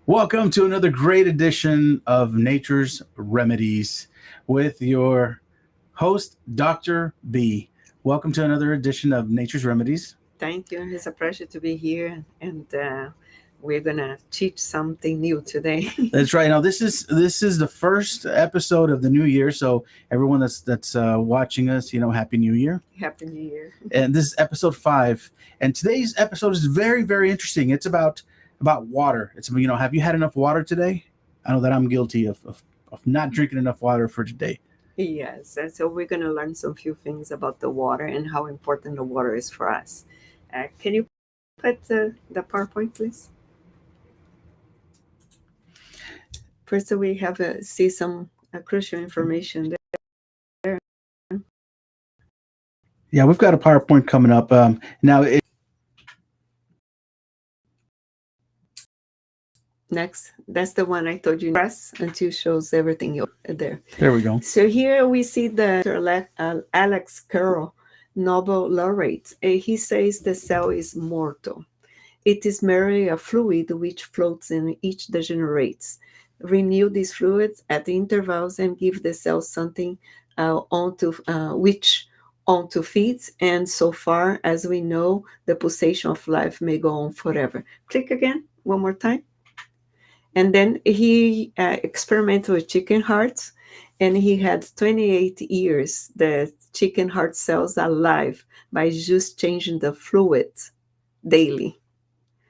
Welcome to another great edition of Nature's Remedies with your host, Dr. B. Welcome to another edition of Nature's Remedies. Thank you. It's a pleasure to be here, and we're gonna teach something new today. That's right. Now this is the first episode of the new year, so everyone that's watching us, Happy New Year. Happy New Year. And this is episode 5, and today's episode is very, very interesting. It's about water. It's have you had enough water today? I know that I'm guilty of not drinking enough water for today. Yes, and so we're gonna learn some few things about the water and how important the water is for us. Can you put the PowerPoint, please? First, we have see some crucial information there. Yeah, we've got a PowerPoint coming up. Now, Next, that's the one I told you. Press until shows everything there. There we go. So here we see the Alex Carroll, Nobel laureate. He says the cell is mortal. It is merely a fluid which floats and each degenerates. Renew these fluids at intervals and give the cell something on to feed. And so far as we know, the pulsation of life may go on forever. Click again, one more time. And then he experimented with chicken hearts, and he had 28 years the chicken heart cells alive by just changing the fluid daily.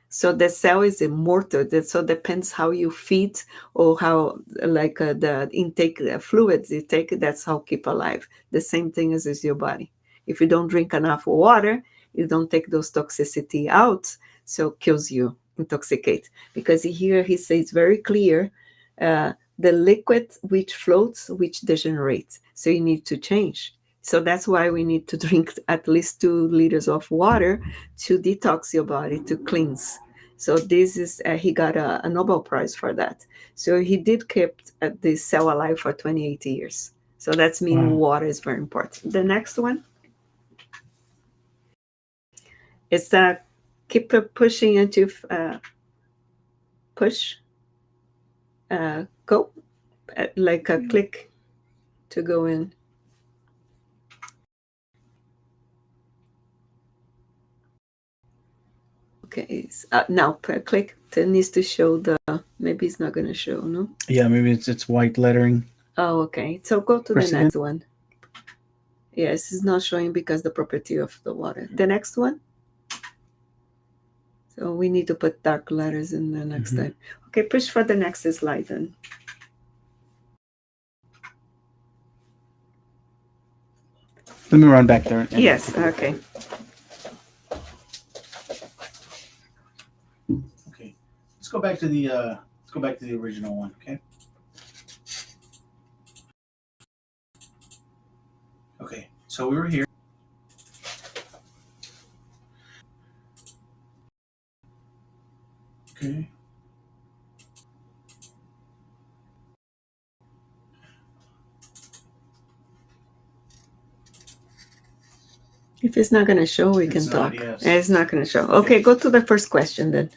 So the cell is immortal. So depends how you feed or how the intake the fluids you take. That's how keep alive. The same thing as is your body. If you don't drink enough water, you don't take those toxicity out, so kills you. Intoxicate, because here he says very clear, the liquid which floats, which degenerates, so you need to change. So that's why we need to drink at least 2 liters of water to detox your body, to cleanse. So this is he got a Nobel Prize for that. So he did keep the cell alive for 28 years. So that's mean water is very important. The next one is keep pushing until push, go, like a click to go in. Okay, now click. It needs to show the, maybe it's not going to show, no? Yeah, maybe it's white lettering. Oh, okay. So go to the next one. Yes, it's not showing because the property of the water. The next one. So we need to put dark letters in the next time. Okay, push for the next slide then. Let me run back there. Yes, okay. Okay. Let's go back to the original one, okay? Okay. So we were here. Okay. If it's not going to show, we can talk. Yes. It's not going to show. Okay, go to the first question then.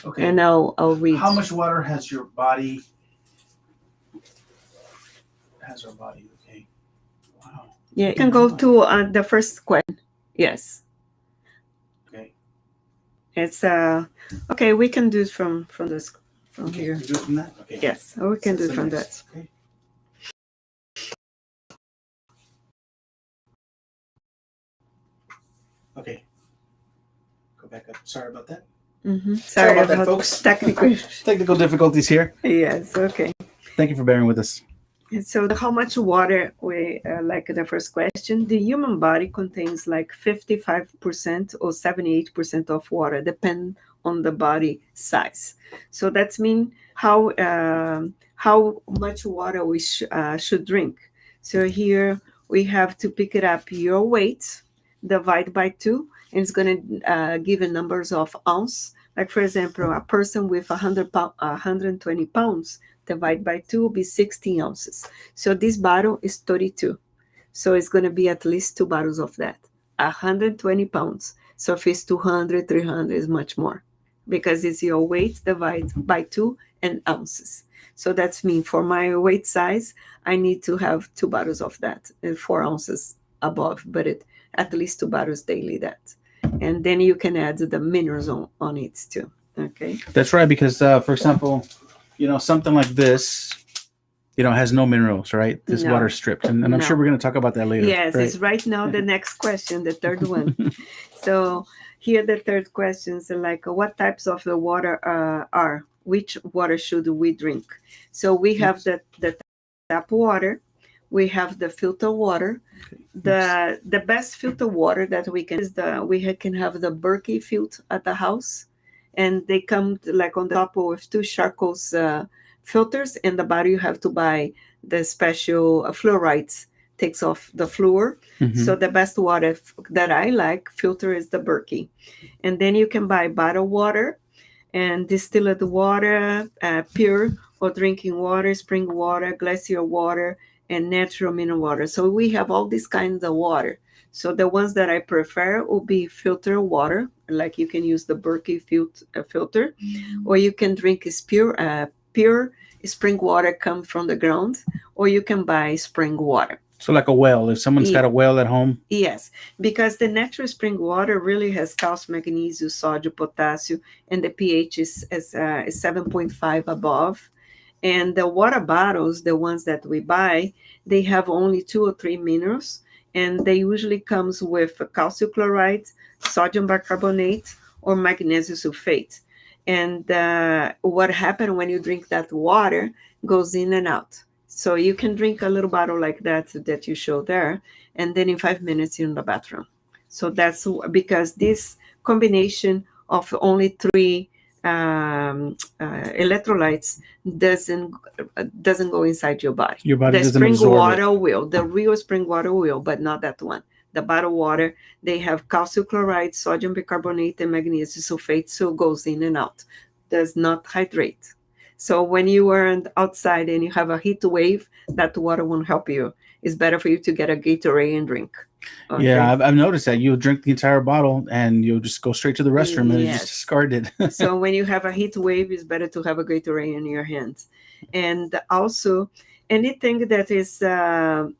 Okay. And I'll read. How much water has your body? Has our body? Okay. Wow. Yeah, you can go to the first question. Yes. Okay. It's okay. We can do it from this from okay, here. Do it from that. Okay. Yes, or we can do it from that. Okay. Okay. Go back up. Sorry about that. Sorry about that, folks. Technical difficulties here. Yes. Okay. Thank you for bearing with us. And so, how much water we like the first question? The human body contains like 55% or 78% of water, depend on the body size. So that's mean how much water we should drink. So here we have to pick it up your weight, divide by 2, and it's going to give a numbers of ounce. Like for example, a person with 120 pounds divide by 2 will be 16 ounces. So this bottle is 32. So it's going to be at least 2 bottles of that. 120 pounds. So if it's 200, 300 is much more, because it's your weight divided by 2 and ounces. So that's mean for my weight size, I need to have 2 bottles of that, 4 ounces above, but it at least 2 bottles daily. That, and then you can add the minerals on it too. Okay. That's right, because for example, something like this, has no minerals, right? This water No, stripped, and I'm sure no. we're going to talk about that later, Yes, right? it's right now the next question, the third one. So here the third questions are like what types of the water are? Which water should we drink? So we have Yes. the tap water, we have the filter water. Okay. Yes. The best filter water that we can is can have the Berkey filter at the house, and they come like on the top with two charcoals filters, and the bottom you have to buy the special fluorides takes off the fluor. Hmm. So the best water that I like filter is the Berkey, and then you can buy bottled water and distilled water, pure or drinking water, spring water, glacier water, and natural mineral water. So we have all these kinds of water. So the ones that I prefer will be filtered water, like you can use the Berkey filter, or you can drink is pure spring water come from the ground, or you can buy spring water. So like a well, if someone's got a well at home. Yes, because the natural spring water really has calcium, magnesium, sodium, potassium, and the pH is 7.5 above. And the water bottles, the ones that we buy, they have only 2 or 3 minerals, and they usually comes with calcium chloride, sodium bicarbonate, or magnesium sulfate. And what happens when you drink that water goes in and out. So you can drink a little bottle like that you show there, and then in 5 minutes you're in the bathroom. So that's because this combination of only three electrolytes doesn't go inside your body. Your body The doesn't spring absorb it. water will, the real spring water will, but not that one. The bottled water, they have calcium chloride, sodium bicarbonate, and magnesium sulfate, so it goes in and out. Does not hydrate. So when you are outside and you have a heat wave, that water won't help you. It's better for you to get a Gatorade and drink. Okay? Yeah, I've noticed that you'll drink the entire bottle and you'll just go straight to the restroom and just Yes. discard it. So when you have a heat wave, it's better to have a Gatorade in your hands. And also, anything that is the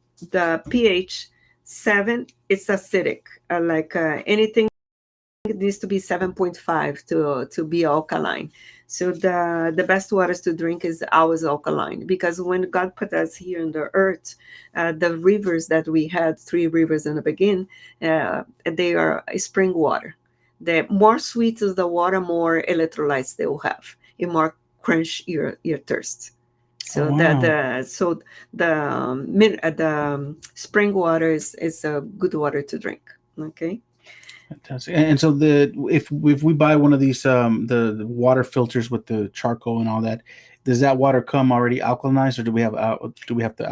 pH 7, it's acidic. Anything needs to be 7.5 to be alkaline. So the best waters to drink is always alkaline, because when God put us here on the earth, the rivers that we had, 3 rivers in the beginning, they are spring water. The more sweet is the water, more electrolytes they will have. It more quench your thirst. So Oh, wow. the spring water is a good water to drink. Okay. Fantastic. And so if we buy one of these the water filters with the charcoal and all that, does that water come already alkalinized, or do we have to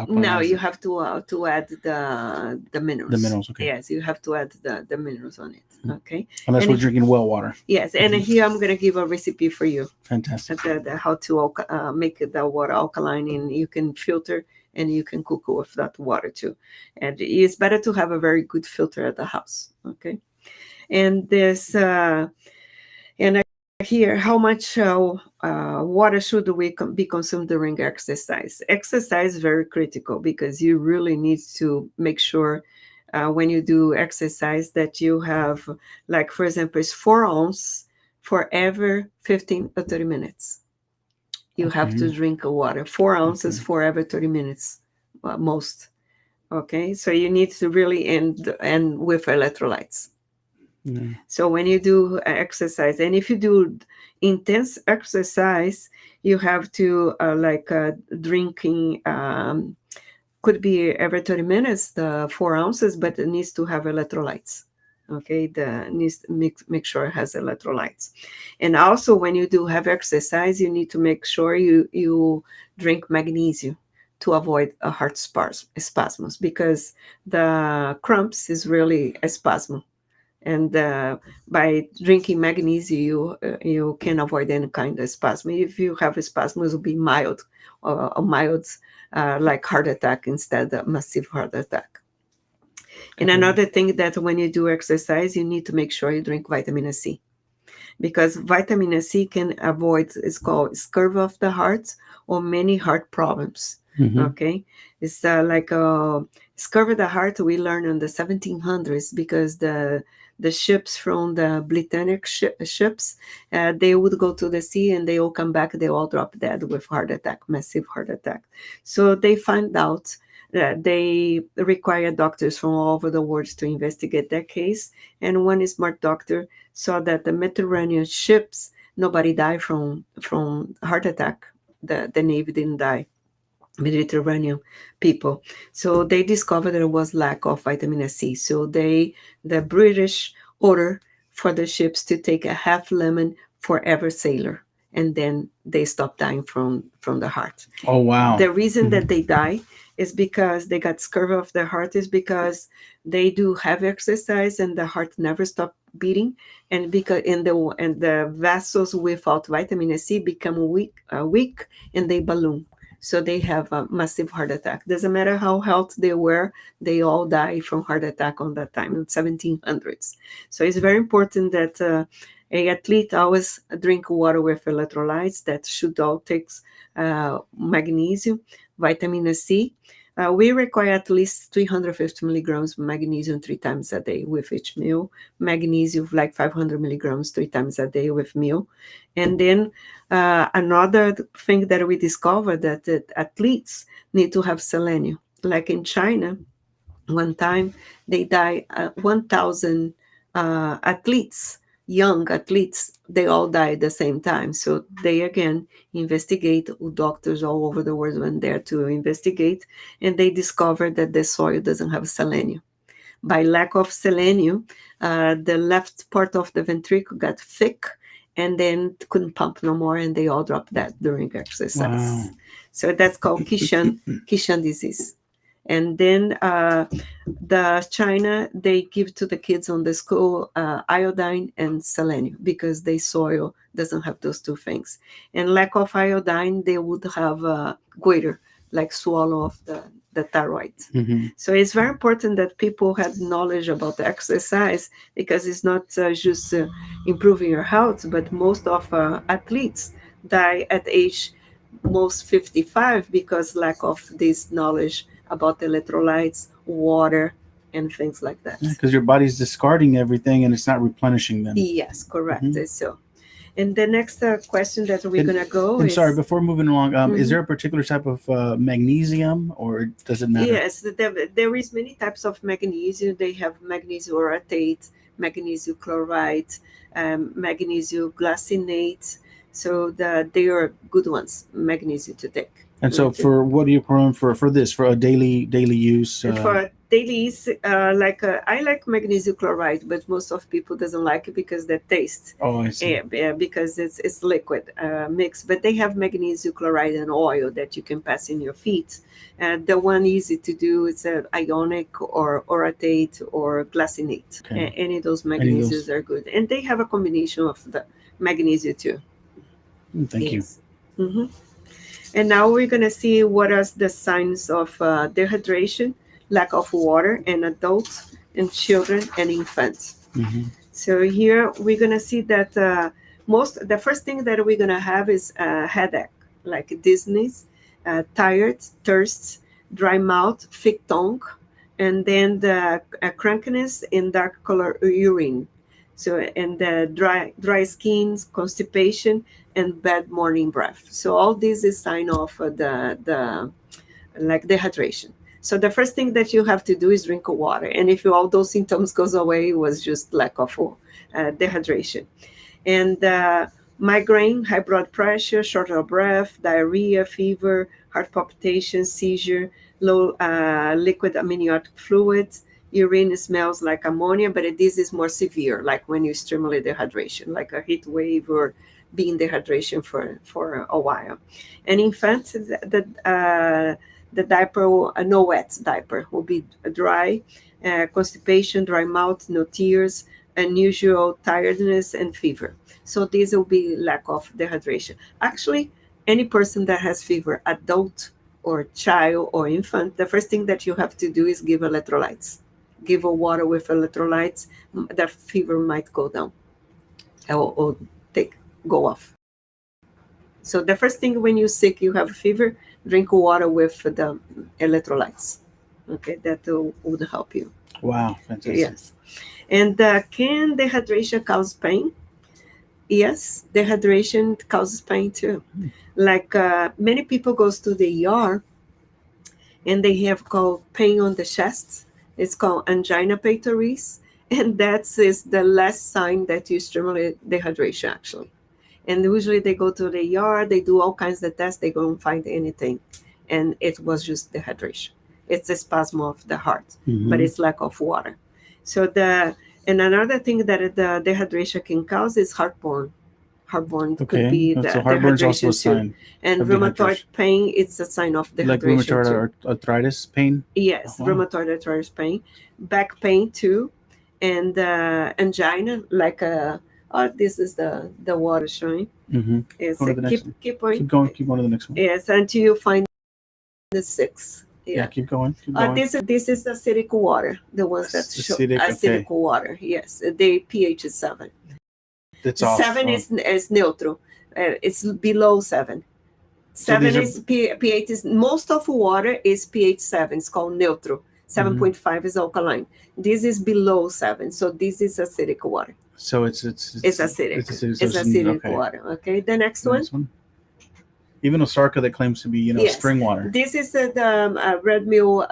No, alkalinize you it? have to add the minerals. The minerals, okay. Yes, you have to add the minerals on it. Okay. Unless And we're drinking well water. yes, and here I'm gonna give a recipe for you. Fantastic. How to make the water alkaline, and you can filter and you can cook with that water too. And it's better to have a very good filter at the house. Okay. And this and here, how much water should we be consumed during exercise? Exercise is very critical, because you really need to make sure when you do exercise that you have, like for example, it's 4 ounces for every 15 or 30 minutes. You have to Okay. drink water, 4 ounces Okay. for every 30 minutes, most. Okay, so you need to really end with electrolytes. Yeah. So when you do exercise, and if you do intense exercise, you have to drinking could be every 30 minutes, the 4 ounces, but it needs to have electrolytes. Okay, the needs to make sure it has electrolytes. And also when you do have exercise, you need to make sure you drink magnesium to avoid a heart spasms, because the cramps is really a spasm, and by drinking magnesium you can avoid any kind of spasm. If you have a spasm, it will be mild, or a mild like heart attack instead of massive heart attack. And Okay. another thing, that when you do exercise, you need to make sure you drink vitamin C, because vitamin C can avoid, it's called scurvy of the heart or many heart problems. Hmm. Okay, it's like scurvy of the heart we learned in the 1700s because the ships from the Britannic ships, they would go to the sea and they all come back, they all drop dead with heart attack, massive heart attack. So they find out that they require doctors from all over the world to investigate that case. And one smart doctor saw that the Mediterranean ships, nobody died from heart attack. The Navy didn't die, Mediterranean people. So they discovered there was lack of vitamin C. So the British order for the ships to take a half lemon for every sailor, and then they stopped dying from the heart. Oh, wow. The reason Hmm. that they die is because they got scurvy of the heart, is because they do heavy exercise and the heart never stop beating, and because the vessels without vitamin C become weak and they balloon, so they have a massive heart attack. Doesn't matter how healthy they were, they all die from heart attack on that time in 1700s. So it's very important that a athlete always drink water with electrolytes, that should all take magnesium, vitamin C. We require at least 350 milligrams of magnesium 3 times a day with each meal. Magnesium, like 500 milligrams 3 times a day with meal. And then another thing that we discovered that athletes need to have selenium. Like in China, one time they died 1,000 athletes, young athletes, they all died at the same time. So they again investigate, doctors all over the world went there to investigate, and they discovered that the soil doesn't have selenium. By lack of selenium, the left part of the ventricle got thick and then couldn't pump no more, and they all dropped dead during Wow. exercise. So that's called Kishan disease. And then the China, they give to the kids on the school iodine and selenium because their soil doesn't have those two things. And lack of iodine, they would have goiter, like swallow of the thyroid. Hmm. So it's very important that people have knowledge about the exercise, because it's not just improving your health, but most of athletes die at age most 55 because lack of this knowledge about electrolytes, water, and things like Yeah, that. because your body's discarding everything and it's not replenishing them. Yes, correct. Hmm. So, and the next question that we're And gonna go and sorry, is. before moving along, is Mhm. there a particular type of magnesium, or does it matter? Yes, there is many types of magnesium. They have magnesium orotate, magnesium chloride, magnesium glycinate. So they are good ones, magnesium to take. And so, Okay. for what do you recommend for this for a daily use? For daily use, I like magnesium chloride, but most of people doesn't like it because the taste, Oh, I see. because it's liquid mix. But they have magnesium chloride and oil that you can pass in your feet. The one easy to do is ionic or orotate or glycinate. Okay. Any of those Any of those? magnesiums are good, and they have a combination of the magnesium too. Thank you. Yes. Hmm. And now we're going to see what are the signs of dehydration, lack of water in adults and children and infants. Hmm. So here we're going to see that the first thing that we're going to have is a headache, like dizziness, tired, thirst, dry mouth, thick tongue, and then the crankiness in dark color urine. So, and the dry skin, constipation, and bad morning breath. So all this is sign of the like dehydration. So the first thing that you have to do is drink water. And if all those symptoms goes away, it was just lack of dehydration. And migraine, high blood pressure, short of breath, diarrhea, fever, heart palpitation, seizure, low liquid amniotic fluids, urine smells like ammonia, but this is more severe, like when you stimulate dehydration, like a heat wave or being dehydration for a while. And in fact, the diaper, no wet diaper, will be dry, constipation, dry mouth, no tears, unusual tiredness, and fever. So this will be lack of dehydration. Actually, any person that has fever, adult or child or infant, the first thing that you have to do is give electrolytes. Give a water with electrolytes, the fever might go down. or take go off. So the first thing when you're sick, you have a fever, drink water with the electrolytes. Okay, that would help you. Wow, fantastic. Yes. And can dehydration cause pain? Yes, dehydration causes pain too. Like many people goes to the ER and they have called pain on the chest. It's called angina pectoris, and that is the last sign that you stimulate dehydration actually. And usually they go to the ER, they do all kinds of tests, they don't find anything, and it was just dehydration. It's a spasm of the heart, but it's lack of water. So and another thing that the dehydration can cause is heartburn. Heartburn could be the so heartburn is also a dehydration too. sign. And of rheumatoid dehydration. pain, it's a sign of Like dehydration rheumatoid too. arthritis pain. Yes, Wow. rheumatoid arthritis pain, back pain too, and angina. Like oh, this is the water showing. Yes, Go to the next one. keep going. Keep going to the next one. Yes, until you find the 6. Yeah, keep going. Keep going. This is acidic water. The ones that show acidic water. Yes, the pH is 7. It's off. 7 is neutral. It's below 7. 7 is pH is most of water is pH 7. It's called neutral. 7.5 is alkaline. This is below 7, so this is acidic water. So it's acidic. It's acidic water. Okay, the next one. Even Osarka that claims to be spring water. This is the red mill,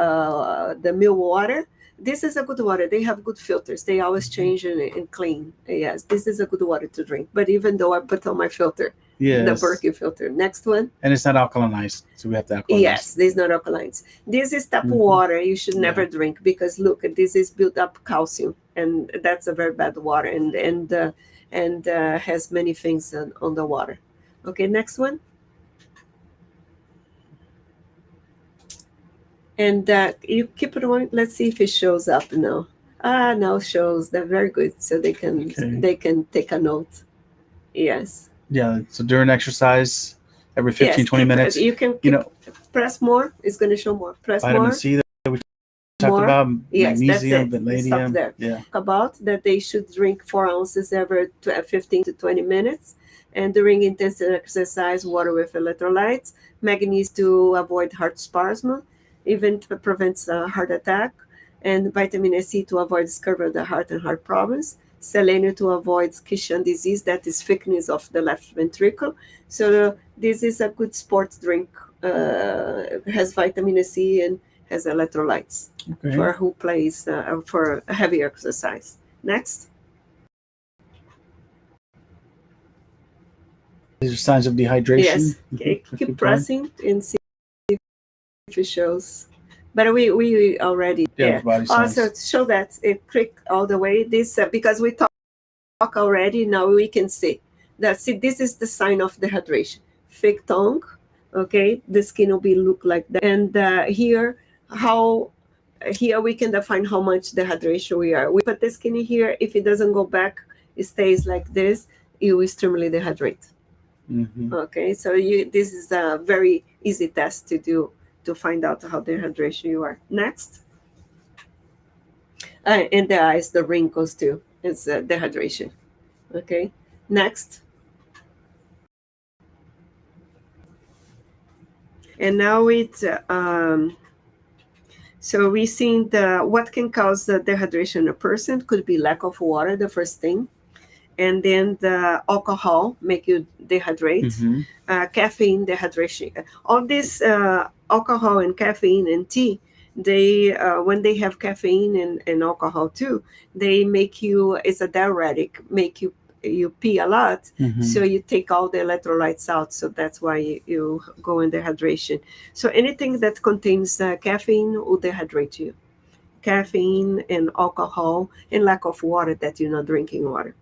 the mill water. This is a good water. They have good filters. They always change and clean. Yes, this is a good water to drink. But even though I put on my filter, the Berkey filter. Next one. And it's not alkalinized, so we have to alkalinize. Yes, this is not alkalines. This is tap water. You should never drink because look, this is built up calcium, and that's a very bad water, and has many things on the water. Okay, next one. And you keep it going. Let's see if it shows up now. Now it shows. They're very good, so they can take a note. Yes. Yeah. So during exercise, every 15, 20 minutes, you can press more. It's going to show more. Press vitamin more. C that we talked about. Yes, magnesium, that's it. vanadium. Stop there. Yeah. About that they should drink 4 ounces every 15 to 20 minutes. And during intensive exercise, water with electrolytes, magnesium to avoid heart spasm, even prevents a heart attack, and vitamin C to avoid discovery of the heart and heart problems, selenium to avoid Kishan disease, that is thickness of the left ventricle. So this is a good sports drink. Has vitamin C and has electrolytes for who plays for heavy exercise. Next. These are signs of dehydration. Yes. Keep pressing and see if it shows. But we already also show that it click all the way. This because we talk already. Now we can see that. See, this is the sign of dehydration. Thick tongue. Okay, the skin will be look like that. And here we can define how much dehydration we are. We put the skin here. If it doesn't go back, it stays like this. You will extremely dehydrate. Okay, so this is a very easy test to do to find out how dehydration you are. Next. And the eyes, the wrinkles too. It's dehydration. Okay, next. And now it's so we seen what can cause the dehydration in a person. Could be lack of water, the first thing. And then the alcohol make you dehydrate, caffeine, dehydration. All this alcohol and caffeine and tea, they when they have caffeine and alcohol too, they make you, it's a diuretic, make you pee a lot, so you take all the electrolytes out. So that's why you go in dehydration. So anything that contains caffeine will dehydrate you. Caffeine and alcohol and lack of water, that you're not drinking water.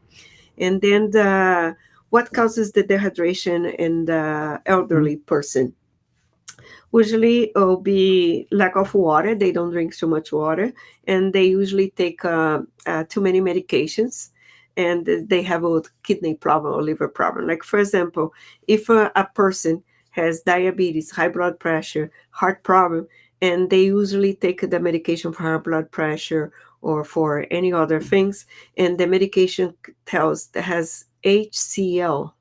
And then what causes the dehydration in the elderly person? Usually it will be lack of water. They don't drink too much water, and they usually take too many medications, and they have a kidney problem or liver problem. Like, for example, if a person has diabetes, high blood pressure, heart problem, and they usually take the medication for high blood pressure or for any other things, and the medication has HCl.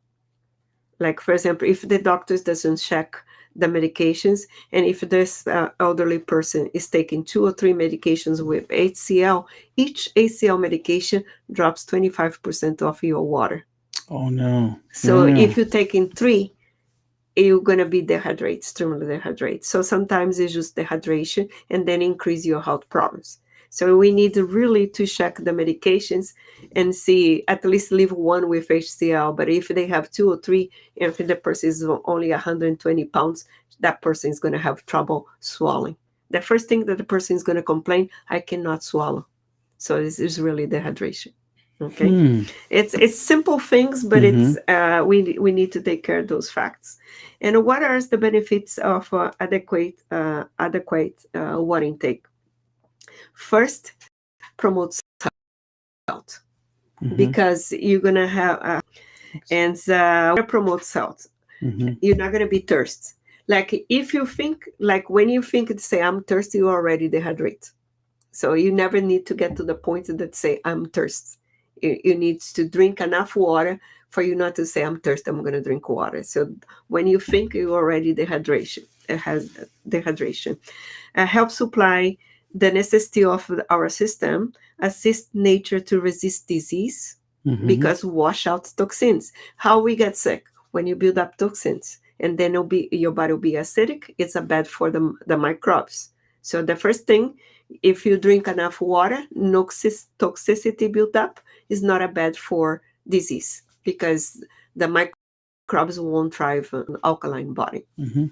Like, for example, if the doctors doesn't check the medications, and if this elderly person is taking 2 or 3 medications with HCl, each HCl medication drops 25% of your water. Oh no. So Yeah. if you're taking 3, you're going to be dehydrated, extremely dehydrated. So sometimes it's just dehydration and then increase your health problems. So we need really to check the medications and see, at least leave one with HCl. But if they have 2 or 3, and if the person is only 120 pounds, that person is going to have trouble swallowing. The first thing that the person is going to complain, I cannot swallow. So this is really dehydration. Okay. Hmm. It's simple things, but Mhm. it's we need to take care of those facts. And what are the benefits of adequate water intake? First, promotes health, Mhm. because you're gonna have and water promotes health. Mhm. You're not gonna be thirsty. Like, if you think, like, when you think to say I'm thirsty, you're already dehydrated. So you never need to get to the point that say I'm thirsty. You need to drink enough water for you not to say I'm thirsty, I'm going to drink water. So when you think, you already dehydration. It has dehydration. Help supply the necessity of our system, assist nature to resist disease, Mhm. because wash out toxins. How we get sick? When you build up toxins, and then it'll be, your body will be acidic. It's a bad for the microbes. So the first thing, if you drink enough water, no toxicity built up is not a bad for disease, because the microbes won't thrive on alkaline body. Mhm.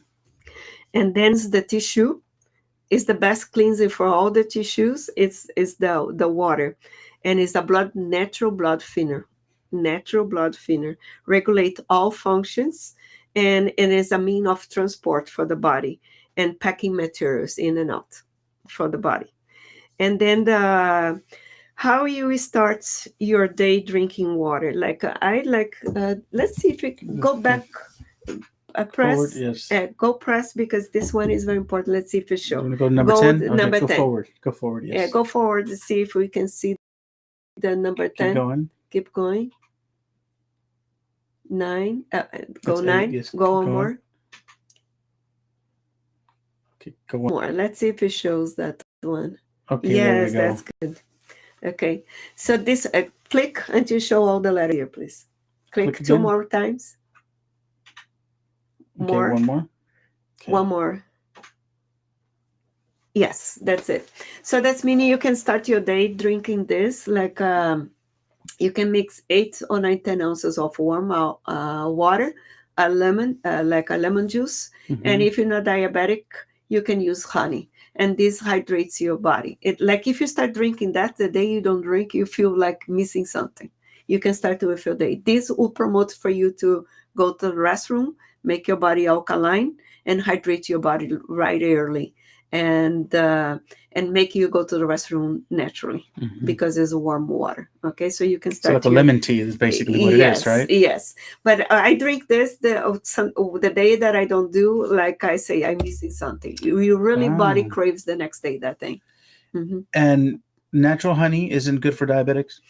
And then the tissue is the best cleansing for all the tissues. It's the water, and it's a natural blood thinner. Natural blood thinner regulate all functions, and is a mean of transport for the body and packing materials in and out for the body. And then the how you start your day drinking water. Like, I like, let's see if we go back, Forward, press, yes. go press, because this one is very important. Let's see if it You show. want to go to number Go 10? Okay, number go 10. forward. Go forward, yes. Go forward to see if we can see the number 10. Keep going. Keep going. 9. Go That's 8, 9. yes. Go Keep on going. more. Okay, go on. More. Let's see if it shows that one. Okay, Yes, there we that's go. good. Okay. So this, click until show all the letters here, please. Click 2 again. more times. Okay, More. one more. Okay. One more. Yes, that's it. So that's meaning you can start your day drinking this. Like, you can mix 8 or 9, 10 ounces of warm water, a lemon, like a lemon juice. And Mhm. if you're not diabetic, you can use honey. And this hydrates your body. It, like, if you start drinking that, the day you don't drink, you feel like missing something. You can start with your day. This will promote for you to go to the restroom, make your body alkaline, and hydrate your body right early. And make you go to the restroom naturally, Mhm. because it's warm water. Okay, so you can So like start a lemon tea is basically what it is, yes, right? yes. But I drink this the day that I don't do, like I say, I'm missing something. You really body Wow. craves the next day, that thing. Mhm. And natural honey isn't good for diabetics?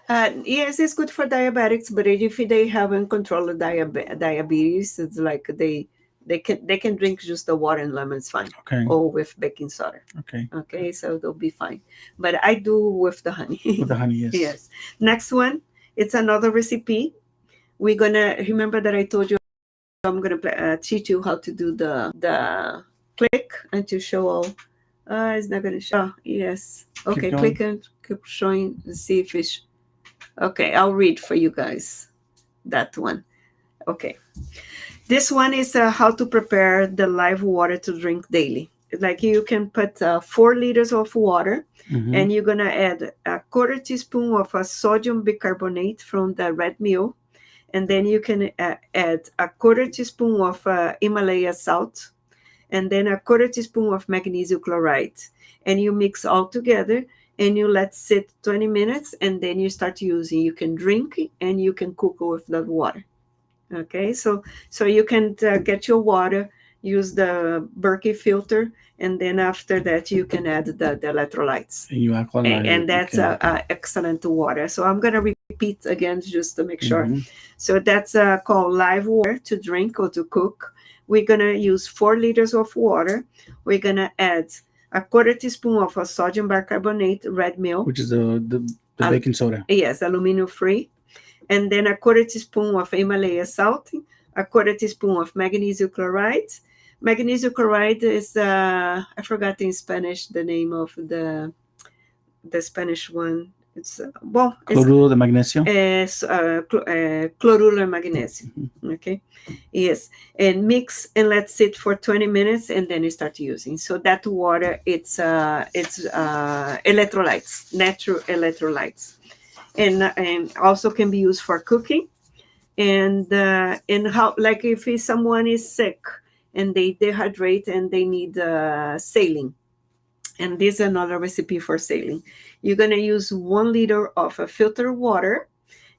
Yes, it's good for diabetics, but if they haven't controlled diabetes, it's like they can drink just the water and lemon, it's fine, Okay. or with baking soda. Okay. Okay, so they'll be fine. But I do with the honey. With the honey, yes. Yes. Next one, it's another recipe. We're gonna remember that I told you I'm gonna teach you how to do the click and to show all. It's not gonna show. Oh, yes. Okay, going. click and keep showing. See if it's okay. I'll read for you guys that one. Okay. This one is how to prepare the live water to drink daily. Like, you can put 4 liters of water, Mhm. and you're gonna add a quarter teaspoon of a sodium bicarbonate from the red mill, and then you can add a quarter teaspoon of Himalaya salt, and then a quarter teaspoon of magnesium chloride, and you mix all together, and you let sit 20 minutes, and then you start using. You can drink and you can cook with that water. Okay, so you can get your water use the Berkey filter, and then after that you can add the electrolytes. And you alkalinize And it. that's Okay. a excellent water. So I'm going to repeat again just to make sure. Mm-hmm. So that's called live water to drink or to cook. We're going to use 4 liters of water. We're going to add a quarter teaspoon of a sodium bicarbonate red milk. Which is the baking soda. Yes, aluminum free. And then a quarter teaspoon of Himalaya salt, a quarter teaspoon of magnesium chloride. Magnesium chloride is, I forgot in Spanish the name of the Spanish one. It's Chloruro de magnesio. Chloruro de magnesium. Mm-hmm. Okay, yes, and mix and let sit for 20 minutes, and then you start using. So that water, it's electrolytes, natural electrolytes, and also can be used for cooking. And how, like if someone is sick and they dehydrate and they need saline, and this is another recipe for saline. You're going to use 1 liter of a filtered water,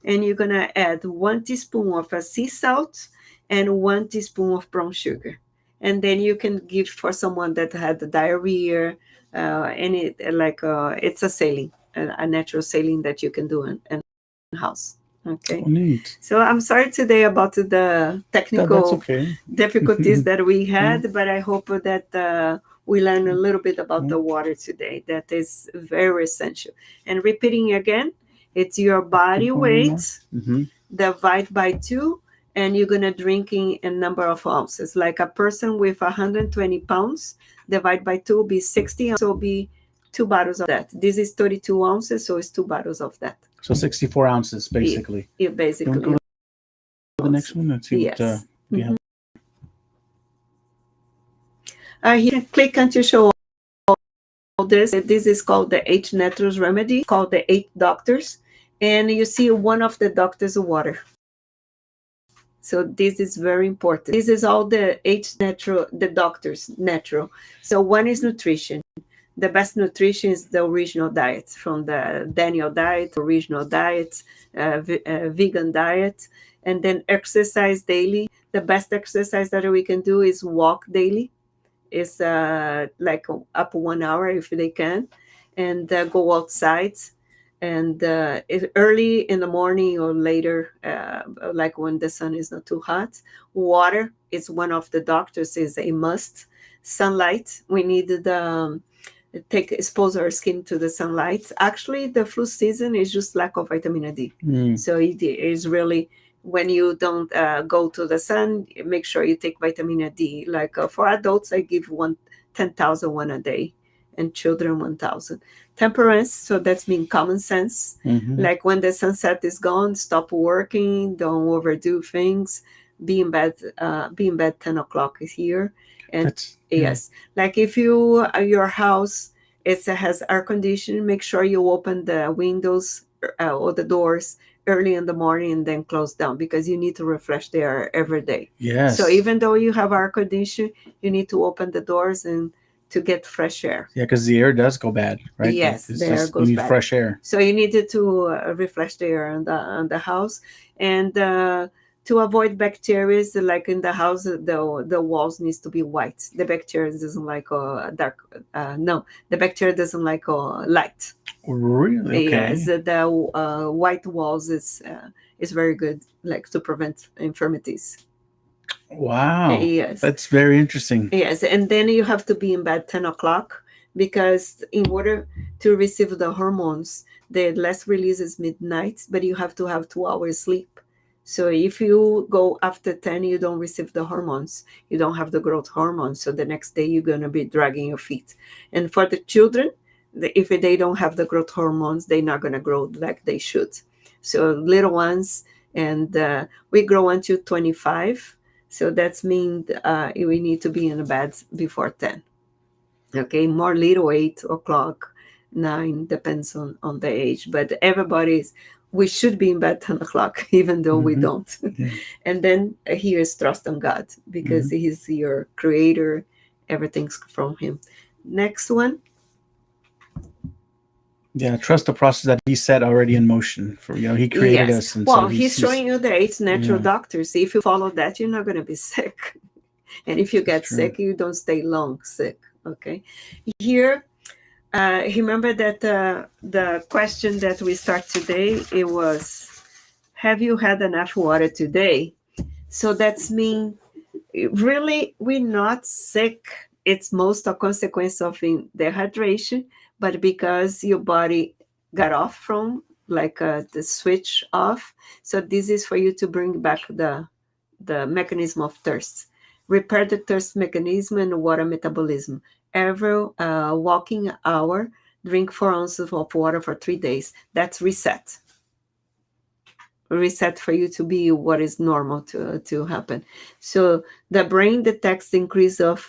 and you're going to add 1 teaspoon of a sea salt and 1 teaspoon of brown sugar. And then you can give for someone that had the diarrhea, it's a saline, a natural saline that you can do in house. Okay. Oh, neat. So I'm sorry today about the technical okay. difficulties that we had, but I hope that we learn a little bit about the water today. That is very essential. And repeating again, it's your body weight divided by 2, and you're gonna drinking a number of ounces. Like a person with 120 pounds, divide by 2 will be 60 ounces. So will be 2 bottles of that. This is 32 ounces, so it's 2 bottles of that. So 64 ounces, basically. Yeah, basically. You want to go to the next one? Let's see yes. what we have. You can click on to show all this. This is called the 8 Naturals Remedy, called the 8 Doctors. And you see one of the doctors of water. So this is very important. This is all the 8 natural, the doctors, natural. So one is nutrition. The best nutrition is the original diet, from the Daniel diet, original diet, vegan diet, and then exercise daily. The best exercise that we can do is walk daily. It's like up 1 hour if they can, and go outside. And early in the morning or later, like when the sun is not too hot. Water is one of the doctors is a must. Sunlight, we need the expose our skin to the sunlight. Actually, the flu season is just lack of vitamin D. So it is really, when you don't go to the sun, make sure you take vitamin D. Like for adults, I give 10,000 one a day, and children 1,000. Temperance, so that's mean common sense. Like when the sunset is gone, stop working, don't overdo things. Be in bed 10 o'clock is here. And yes, like if your house has air conditioning, make sure you open the windows or the doors early in the morning and then close down, because you need to refresh the air every day. Yes. So even though you have air conditioning, you need to open the doors and to get fresh air. Yeah, because the air does go bad, right? Yes, the air goes you need bad. Fresh air. So you needed to refresh the air on the house, and to avoid bacteria, like in the house, the walls needs to be white. The bacteria doesn't like dark. No, the bacteria doesn't like light. Really? Okay. Yes, the white walls is very good, like to prevent infirmities. Wow. Yes. That's very interesting. Yes, and then you have to be in bed 10 o'clock, because in order to receive the hormones, the last release is midnight, but you have to have 2 hours sleep. So if you go after 10, you don't receive the hormones. You don't have the growth hormones. So the next day you're going to be dragging your feet. And for the children, if they don't have the growth hormones, they're not going to grow like they should. So little ones, and we grow until 25. So that's mean we need to be in bed before 10. Okay, more little 8 o'clock, 9, depends on the age. But we should be in bed 10 o'clock, even though we don't. Yeah. And then here is trust on God, because He's your creator. Everything's from Him. Next one. Yeah, trust the process that He set already in motion. For He created us. And well, so He's showing you the 8 natural doctors. If you follow that, you're not going to be sick. And if you That's get true. sick, you don't stay long sick. Okay. Here, remember that the question that we start today, it was, have you had enough water today? So that's mean really we're not sick. It's most a consequence of dehydration, but because your body got off from like the switch off. So this is for you to bring back the mechanism of thirst, repair the thirst mechanism and water metabolism. Every walking hour, drink 4 ounces of water for 3 days. That's reset for you to be what is normal to happen. So the brain detects the increase of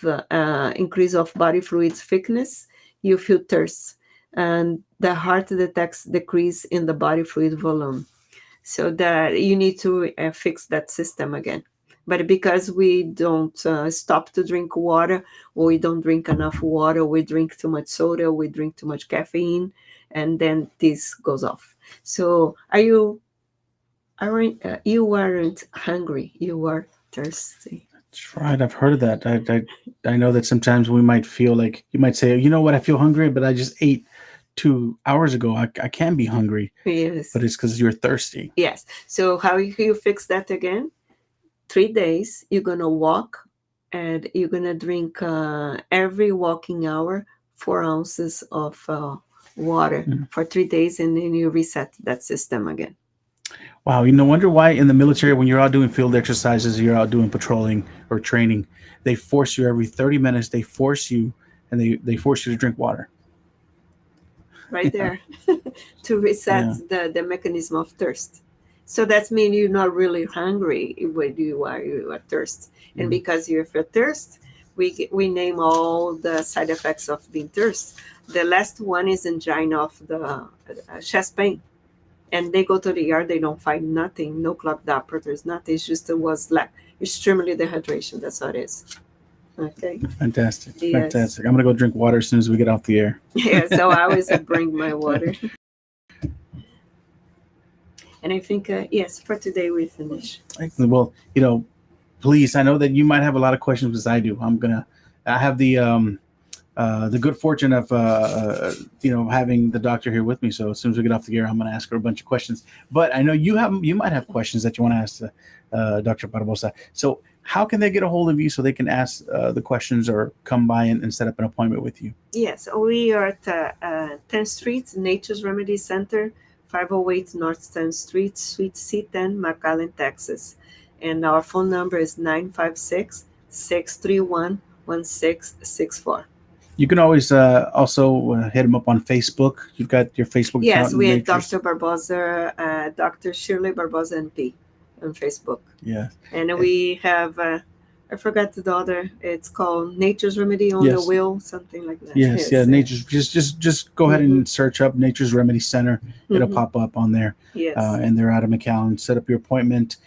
body fluids thickness. You feel thirst, and the heart detects decrease in the body fluid volume. So that you need to fix that system again. But because we don't stop to drink water, or we don't drink enough water, we drink too much soda, we drink too much caffeine, and then this goes off. So you weren't hungry, you were thirsty. That's right. I've heard of that. I know that sometimes we might feel like you might say, you know what, I feel hungry, but I just ate 2 hours ago. I can be hungry, Yes. but it's because you're thirsty. Yes. So how you fix that again? 3 days, you're gonna walk, and you're gonna drink every walking hour 4 ounces of water Mm. for 3 days, and then you reset that system again. Wow, you no wonder why in the military, when you're out doing field exercises, you're out doing patrolling or training, they force you every 30 minutes. They force you, and they force you to drink water. Right there. To reset Yeah. the mechanism of thirst. So that means you're not really hungry when you are thirst. And Mm. because you're for thirst, we name all the side effects of being thirst. The last one is angina of the chest pain. And they go to the ER, they don't find nothing, no clogged up, there's nothing. It's just it was like extremely dehydration. That's what it is. Okay. Fantastic. Yes. Fantastic. I'm going to go drink water as soon as we get off the air. Yeah. So I always bring my water. And I think, yes, for today we finish. Excellent. Well, please, I know that you might have a lot of questions as I do. I have the good fortune of having the doctor here with me. So as soon as we get off the air, I'm going to ask her a bunch of questions. But I know you might have questions that you want to ask Dr. Barbosa. So how can they get a hold of you so they can ask the questions or come by and set up an appointment with you? Yes, we are at 10th Street, Nature's Remedy Center, 508 North 10th Street, Suite C10, McAllen, Texas. And our phone number is 956-631-1664. You can always also hit them up on Facebook. You've got your Facebook Yes, account. we have Nature's. Dr. Barbosa, Dr. Shirley Barbosa NP on Facebook. Yeah. And we have, I forgot the other, it's called Nature's Remedy on the Yes. Wheel, something like that. Yes, yeah. Nature's just go ahead and search up Nature's Remedy Center. It'll pop up on there. Yes. And they're out of McAllen. Set up your appointment.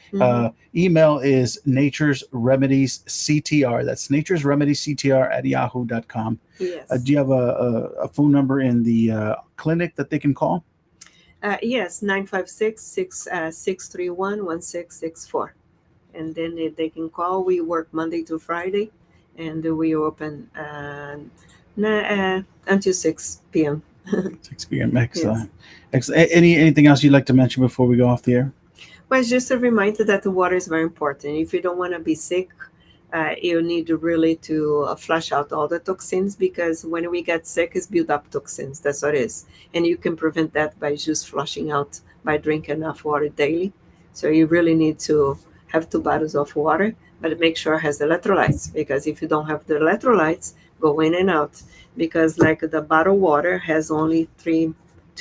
Email is Nature's Remedies CTR. That's Nature's Remedies CTR at yahoo.com. Yes. Do you have a phone number in the clinic that they can call? Yes, 956-631-1664. And then they can call. We work Monday to Friday, and we open until 6 p.m. 6 p.m. Excellent. Yes. Excellent. Anything else you'd like to mention before we go off the air? Well, it's just a reminder that the water is very important. If you don't want to be sick, you need really to flush out all the toxins, because when we get sick, it's build up toxins. That's what it is. And you can prevent that by just flushing out, by drinking enough water daily. So you really need to have 2 bottles of water, but make sure it has electrolytes, because if you don't have the electrolytes, go in and out. Because like the bottled water has only 2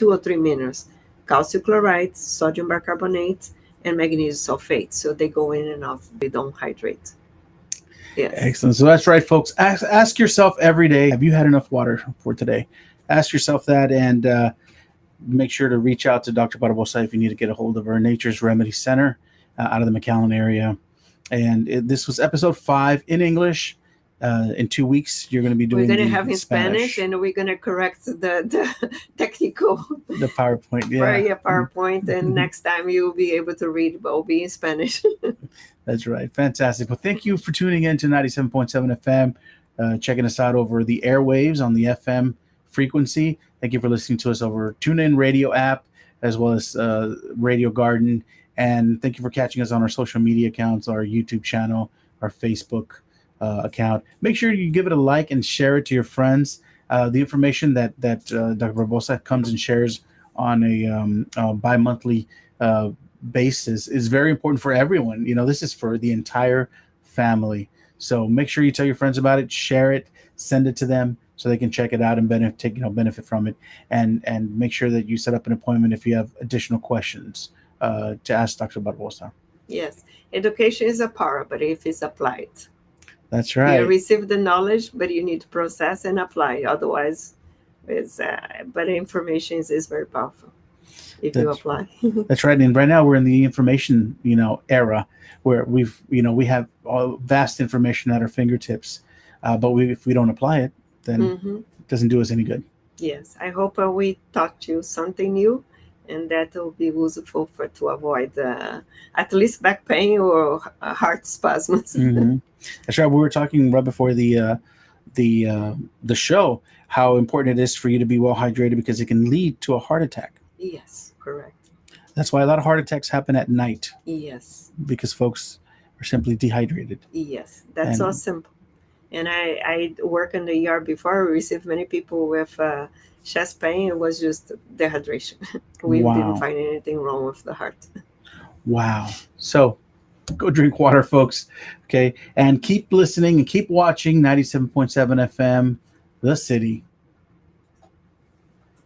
or 3 minerals: calcium chloride, sodium bicarbonate, and magnesium sulfate. So they go in and out. They don't hydrate. Yes. Excellent. So that's right, folks. Ask yourself every day, have you had enough water for today? Ask yourself that, and make sure to reach out to Dr. Barbosa if you need to get a hold of her. Nature's Remedy Center out of the McAllen area. And this was episode 5 in English. In 2 weeks, you're going to be We're doing going to the have in Spanish, and we're going to correct the technical the PowerPoint. for Yeah, your PowerPoint. And next time you'll be able to read, but it'll be in Spanish. that's right. Fantastic. Well, thank you for tuning in to 97.7 FM, checking us out over the airwaves on the FM frequency. Thank you for listening to us over TuneIn Radio app, as well as Radio Garden. And thank you for catching us on our social media accounts, our YouTube channel, our Facebook account. Make sure you give it a like and share it to your friends. The information that Dr. Barbosa comes and shares on a bi-monthly basis is very important for everyone. This is for the entire family. So make sure you tell your friends about it, share it, send it to them so they can check it out and benefit from it. And make sure that you set up an appointment if you have additional questions to ask Dr. Barbosa. Yes, education is a power, but if it's applied, That's you right. receive the knowledge, but you need to process and apply. Otherwise, it's but information is very powerful if you That's apply. That's right. And right now we're in the information, era where we have vast information at our fingertips, but if we don't apply it, then Hmm. it doesn't do us any good. Yes, I hope we taught you something new, and that will be useful to avoid at least back pain or heart spasms. Hmm. That's right. We were talking right before the show how important it is for you to be well hydrated because it can lead to a heart attack. Yes, correct. That's why a lot of heart attacks happen at night Yes, because folks are simply dehydrated. yes, that's And so simple. And I worked in the ER before. We received many people with chest pain. It was just dehydration. We didn't wow, find anything wrong with the heart. wow. So go drink water, folks. Okay, and keep listening and keep watching 97.7 FM, The City.